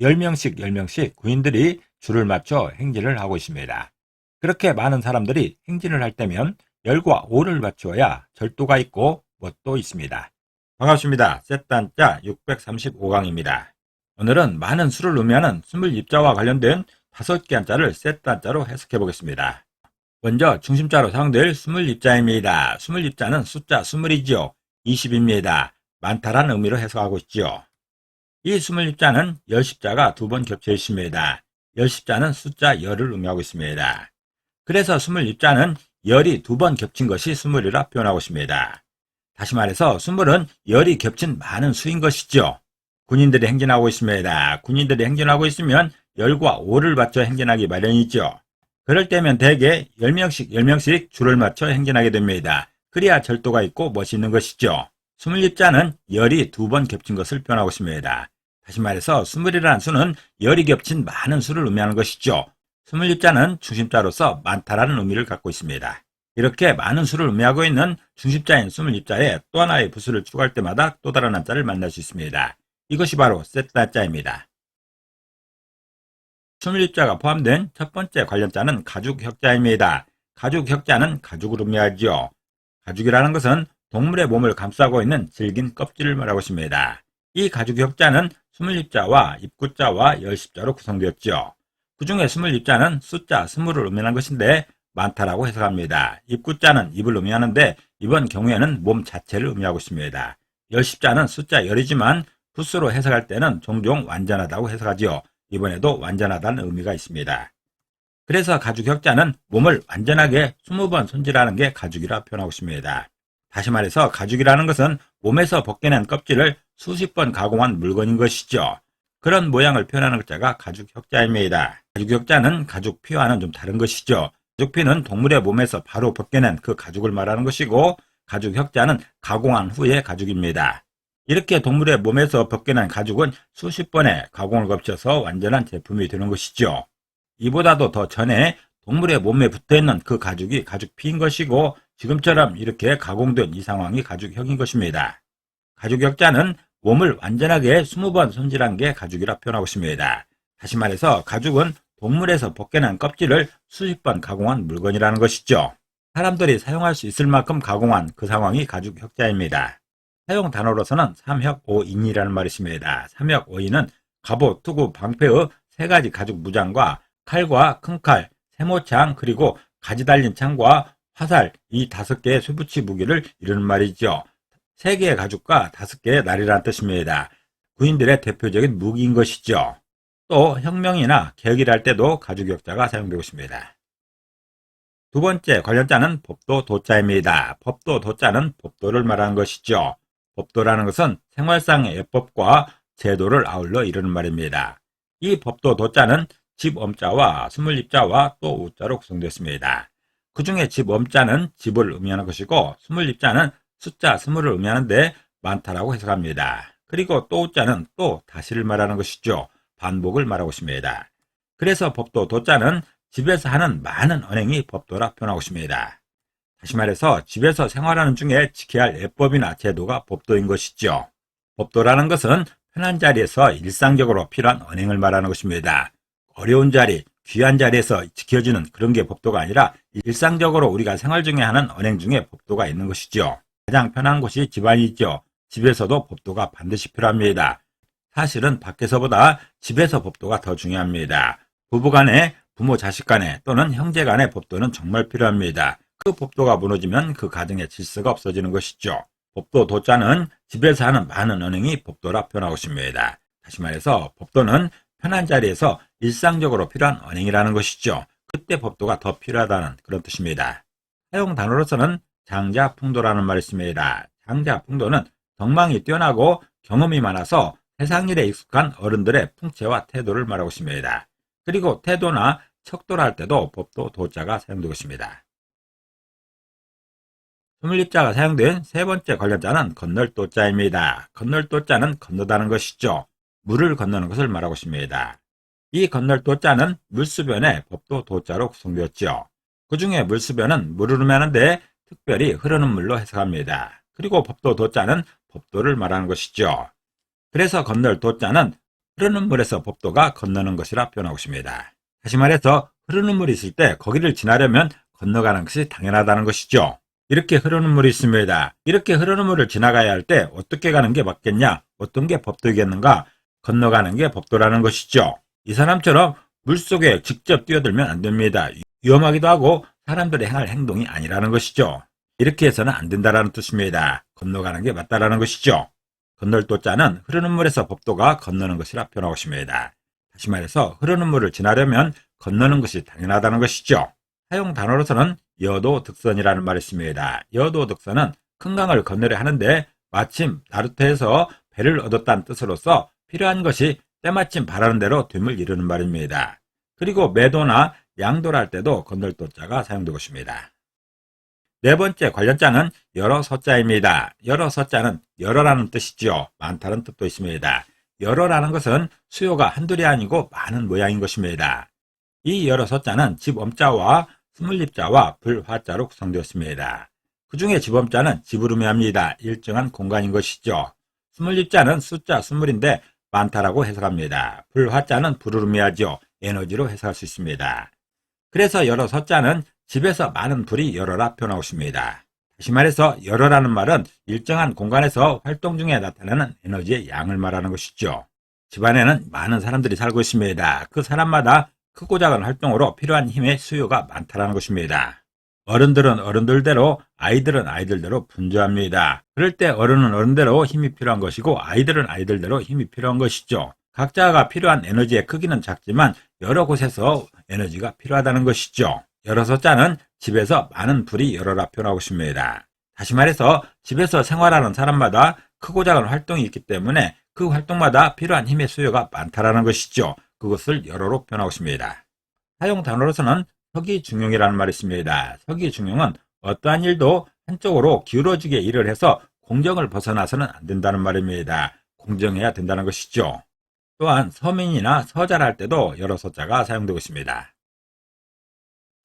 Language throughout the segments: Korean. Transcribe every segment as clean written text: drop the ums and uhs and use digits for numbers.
10명씩 10명씩 군인들이 줄을 맞춰 행진을 하고 있습니다. 그렇게 많은 사람들이 행진을 할 때면 열과 오를 맞추어야 절도가 있고 뭣도 있습니다. 반갑습니다. 셋단자 635강입니다. 오늘은 많은 수를 의미하는 스물입자와 관련된 5개 한자를 셋단자로 해석해 보겠습니다. 먼저 중심자로 사용될 스물입자입니다. 스물입자는 숫자 20이지요. 20입니다. 많다라는 의미로 해석하고 있지요. 이 스물입자는 열십자가 2번 겹쳐 있습니다. 열십자는 숫자 열을 의미하고 있습니다. 그래서 스물입자는 열이 2번 겹친 것이 스물이라 표현하고 있습니다. 다시 말해서 스물은 열이 겹친 많은 수인 것이죠. 군인들이 행진하고 있습니다. 군인들이 행진하고 있으면 열과 오를 맞춰 행진하기 마련이죠. 그럴 때면 대개 10명씩 10명씩 줄을 맞춰 행진하게 됩니다. 그래야 절도가 있고 멋있는 것이죠. 스물입자는 열이 2번 겹친 것을 표현하고 있습니다. 다시 말해서 스물이라는 수는 열이 겹친 많은 수를 의미하는 것이죠. 스물입자는 중심자로서 많다라는 의미를 갖고 있습니다. 이렇게 많은 수를 의미하고 있는 중심자인 스물입자에 또 하나의 부수를 추가할 때마다 또 다른 한자를 만날 수 있습니다. 이것이 바로 셋단자입니다. 스물입자가 포함된 첫 번째 관련자는 가죽혁자입니다. 가죽혁자는 가죽을 의미하죠. 가죽이라는 것은 동물의 몸을 감싸고 있는 질긴 껍질을 말하고 있습니다. 이 가죽혁자는 스물입자와 입구자와 열십자로 구성되었죠. 그 중에 스물입자는 숫자 20을 의미하는 것인데 많다라고 해석합니다. 입구자는 입을 의미하는데 이번 경우에는 몸 자체를 의미하고 있습니다. 열십자는 숫자 열이지만 부수로 해석할 때는 종종 완전하다고 해석하지요. 이번에도 완전하다는 의미가 있습니다. 그래서 가죽혁자는 몸을 완전하게 20번 손질하는 게 가죽이라 표현하고 있습니다. 다시 말해서 가죽이라는 것은 몸에서 벗겨낸 껍질을 수십 번 가공한 물건인 것이죠. 그런 모양을 표현하는 글자가 가죽혁자입니다. 가죽혁자는 가죽피와는 좀 다른 것이죠. 가죽피는 동물의 몸에서 바로 벗겨낸 그 가죽을 말하는 것이고 가죽혁자는 가공한 후의 가죽입니다. 이렇게 동물의 몸에서 벗겨낸 가죽은 수십 번의 가공을 거쳐서 완전한 제품이 되는 것이죠. 이보다도 더 전에 동물의 몸에 붙어있는 그 가죽이 가죽피인 것이고 지금처럼 이렇게 가공된 이 상황이 가죽혁인 것입니다. 가죽혁자는 몸을 완전하게 20번 손질한 게 가죽이라 표현하고 있습니다. 다시 말해서 가죽은 동물에서 벗겨낸 껍질을 수십 번 가공한 물건이라는 것이죠. 사람들이 사용할 수 있을 만큼 가공한 그 상황이 가죽혁자입니다. 사용 단어로서는 삼혁오인이라는 말이 있습니다. 삼혁오인은 갑옷, 투구, 방패의 3가지 가죽 무장과 칼과 큰 칼, 세모창, 그리고 가지 달린 창과 화살, 이 5개의 쇠붙이 무기를 이루는 말이죠. 3개의 가죽과 5개의 날이라는 뜻입니다. 군인들의 대표적인 무기인 것이죠. 또 혁명이나 개혁을 할 때도 가죽혁자가 사용되고 있습니다. 두 번째 관련자는 법도 도자입니다. 법도 도자는 법도를 말하는 것이죠. 법도라는 것은 생활상의 예법과 제도를 아울러 이루는 말입니다. 이 법도 도자는 집엄자와 스물입자와 또 우자로 구성되었습니다. 그 중에 집엄자는 집을 의미하는 것이고 스물입자는 숫자 20을 의미하는데 많다라고 해석합니다. 그리고 또 우자는 또 다시를 말하는 것이죠. 반복을 말하고 있습니다. 그래서 법도 도자는 집에서 하는 많은 언행이 법도라 표현하고 있습니다. 다시 말해서 집에서 생활하는 중에 지켜야 할 예법이나 제도가 법도인 것이죠. 법도라는 것은 편한 자리에서 일상적으로 필요한 언행을 말하는 것입니다. 어려운 자리, 귀한 자리에서 지켜주는 그런 게 법도가 아니라 일상적으로 우리가 생활 중에 하는 언행 중에 법도가 있는 것이죠. 가장 편한 곳이 집안이죠. 집에서도 법도가 반드시 필요합니다. 사실은 밖에서보다 집에서 법도가 더 중요합니다. 부부간에, 부모 자식 간에 또는 형제 간의 법도는 정말 필요합니다. 그 법도가 무너지면 그 가정의 질서가 없어지는 것이죠. 법도 도자는 집에서 하는 많은 언행이 법도라 표현하고 있습니다. 다시 말해서 법도는 편한 자리에서 일상적으로 필요한 언행이라는 것이죠. 그때 법도가 더 필요하다는 그런 뜻입니다. 사용 단어로서는 장자풍도라는 말이 있습니다. 장자풍도는 덕망이 뛰어나고 경험이 많아서 세상 일에 익숙한 어른들의 풍채와 태도를 말하고 있습니다. 그리고 태도나 척도를 할 때도 법도 도자가 사용되고 있습니다. 스물입자가 사용된 세 번째 관련자는 건널 도자입니다. 건널 도자는 건너다는 것이죠. 물을 건너는 것을 말하고 있습니다. 이 건널 도자는 물수변의 법도 도자로 구성되었죠. 그 중에 물수변은 물을 의미하는데 특별히 흐르는 물로 해석합니다. 그리고 법도 도자는 법도를 말하는 것이죠. 그래서 건널 도자는 흐르는 물에서 법도가 건너는 것이라 표현하고 있습니다. 다시 말해서 흐르는 물이 있을 때 거기를 지나려면 건너가는 것이 당연하다는 것이죠. 이렇게 흐르는 물이 있습니다. 이렇게 흐르는 물을 지나가야 할 때 어떻게 가는 게 맞겠냐? 어떤 게 법도이겠는가? 건너가는 게 법도라는 것이죠. 이 사람처럼 물속에 직접 뛰어들면 안 됩니다. 위험하기도 하고 사람들이 행할 행동이 아니라는 것이죠. 이렇게 해서는 안 된다라는 뜻입니다. 건너가는 게 맞다라는 것이죠. 건널 도자는 흐르는 물에서 법도가 건너는 것이라 표현하고 있습니다. 다시 말해서 흐르는 물을 지나려면 건너는 것이 당연하다는 것이죠. 사용 단어로서는 여도득선이라는 말이 있습니다. 여도득선은 큰 강을 건너려 하는데 마침 나루터에서 배를 얻었다는 뜻으로서 필요한 것이 때마침 바라는 대로 됨을 이루는 말입니다. 그리고 매도나 양도를 할 때도 건널 도자가 사용되고 있습니다. 네 번째 관련자는 여러 서자입니다. 여러 서자는 여러라는 뜻이지요. 많다는 뜻도 있습니다. 여러라는 것은 수요가 한둘이 아니고 많은 모양인 것입니다. 이 여러 서자는 집엄자와 스물립자와 불화자로 구성되었습니다. 그 중에 집엄자는 집을 의미합니다. 일정한 공간인 것이죠. 스물립자는 숫자 스물인데 많다라고 해석합니다. 불화자는 불을 의미하죠. 에너지로 해석할 수 있습니다. 그래서 여러 서자는 집에서 많은 불이 여러라 표현하고 있습니다. 다시 말해서 여러라는 말은 일정한 공간에서 활동 중에 나타나는 에너지의 양을 말하는 것이죠. 집안에는 많은 사람들이 살고 있습니다. 그 사람마다 크고 작은 활동으로 필요한 힘의 수요가 많다는 것입니다. 어른들은 어른들대로, 아이들은 아이들대로 분주합니다. 그럴 때 어른은 어른대로 힘이 필요한 것이고 아이들은 아이들대로 힘이 필요한 것이죠. 각자가 필요한 에너지의 크기는 작지만 여러 곳에서 에너지가 필요하다는 것이죠. 여러 서자는 집에서 많은 불이 여러라 표현하고 있습니다. 다시 말해서 집에서 생활하는 사람마다 크고 작은 활동이 있기 때문에 그 활동마다 필요한 힘의 수요가 많다라는 것이죠. 그것을 여러로 표현하고 있습니다. 사용 단어로서는 서기중용이라는 말이 있습니다. 서기중용은 어떠한 일도 한쪽으로 기울어지게 일을 해서 공정을 벗어나서는 안 된다는 말입니다. 공정해야 된다는 것이죠. 또한 서민이나 서자를 할 때도 여러 서자가 사용되고 있습니다.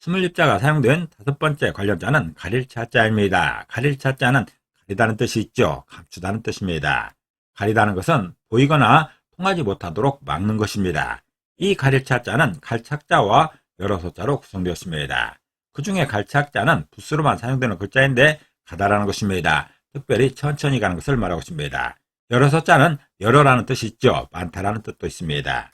스물립자가 사용된 다섯 번째 관련자는 가릴 차자입니다. 가릴 차자는 가리다는 뜻이 있죠. 감추다는 뜻입니다. 가리다는 것은 보이거나 통하지 못하도록 막는 것입니다. 이 가릴 차자는 갈착자와 여러 서자로 구성되었습니다. 그 중에 갈착자는 붓으로만 사용되는 글자인데 가다라는 것입니다. 특별히 천천히 가는 것을 말하고 있습니다. 여러 서자는 여러라는 뜻이 있죠. 많다라는 뜻도 있습니다.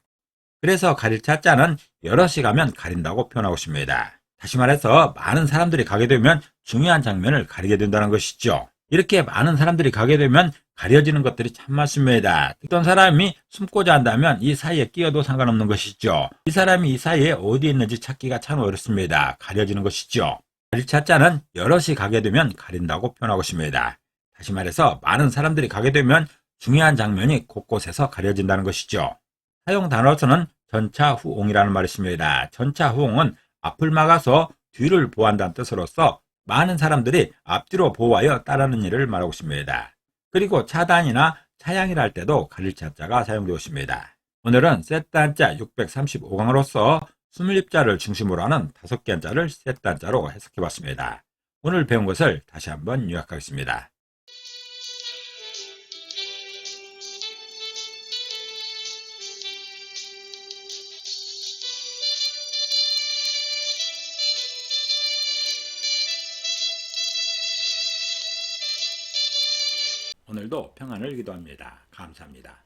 그래서 가릴 차자는 여럿이 가면 가린다고 표현하고 있습니다. 다시 말해서 많은 사람들이 가게 되면 중요한 장면을 가리게 된다는 것이죠. 이렇게 많은 사람들이 가게 되면 가려지는 것들이 참 많습니다. 어떤 사람이 숨고자 한다면 이 사이에 끼어도 상관없는 것이죠. 이 사람이 이 사이에 어디에 있는지 찾기가 참 어렵습니다. 가려지는 것이죠. 가릴 차자는 여럿이 가게 되면 가린다고 표현하고 있습니다. 다시 말해서 많은 사람들이 가게 되면 중요한 장면이 곳곳에서 가려진다는 것이죠. 사용 단어로서는 전차후옹이라는 말이 있습니다. 전차후옹은 앞을 막아서 뒤를 보호한다는 뜻으로서 많은 사람들이 앞뒤로 보호하여 따르는 일을 말하고 있습니다. 그리고 차단이나 차양이라 할 때도 가릴 차자가 사용되고 있습니다. 오늘은 셋단자 635강으로서 스물립자를 중심으로 하는 5개 한자를 셋단자로 해석해봤습니다. 오늘 배운 것을 다시 한번 요약하겠습니다. 오늘도 평안을 기도합니다. 감사합니다.